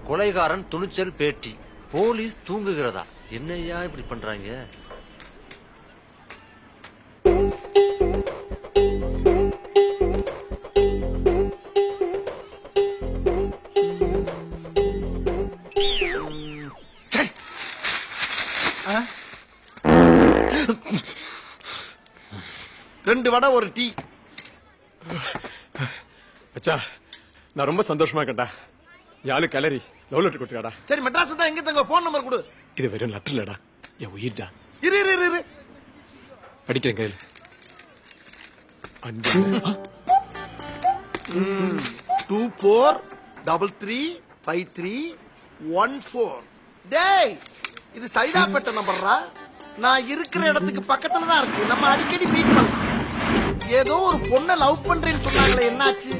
கொலைகாரன் துணிச்சல் பேட்டி. போலீஸ் தூங்குகிறதா? என்னையா இப்படி பண்றாங்க? ரெண்டு வடை ஒரு டீ. அச்சா நான் ரொம்ப சந்தோஷமா இருக்கேன்டா. யாழு கலரி லவ் லெட்டர் கொடுத்துடாடா. சரி மெட்ராஸ் தான் எங்க தங்க போன் நம்பர் கொடு. இது வெறும் லெட்டர் இல்லடா, என் உயிர்டா. இரு இரு இரு படிக்கிறேன் கையில். 24335314. டேய் இது சைதாப்பேட்டை நம்பர்ரா. நான் இருக்கிற இடத்துக்கு பக்கத்துல தான் இருக்கு. நம்ம அடிக்கடி மீட் பண்ணலாம். ஏதோ ஒரு பொண்ணை லவ் பண்றேன்னு சொன்னாங்களே, என்னாச்சு?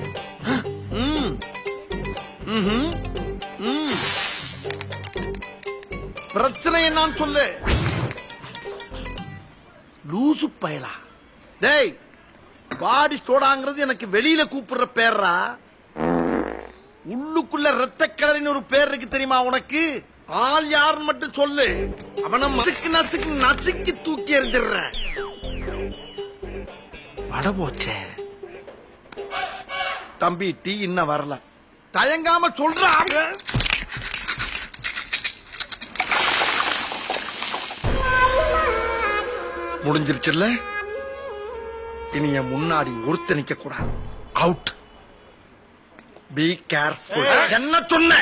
பிரச்சனை என்னன்னு சொல்லு. லூசு பயலா. டேய் பாடி ஸ்டோடாங்கிறது எனக்கு வெளியில கூப்பிடுற பேர்ரா. உள்ளுக்குள்ள ரத்த கலரின்னு ஒரு பேர் இருக்கு தெரியுமா உனக்கு? ஆள் யாருன்னு மட்டும் சொல்லு. அவனை நசுக்கு நசுக்கு நசுக்கி தூக்கி எறிஞ்சிடுற. வட போச்சே. தம்பி டீ இன்னும் வரல. தயங்காம சொல்ற. முடிஞ்சிருச்சுல்ல? இனி என் முன்னாடி ஒருத்த நிக்க கூடாது. அவுட். Be careful. என்ன சொன்ன?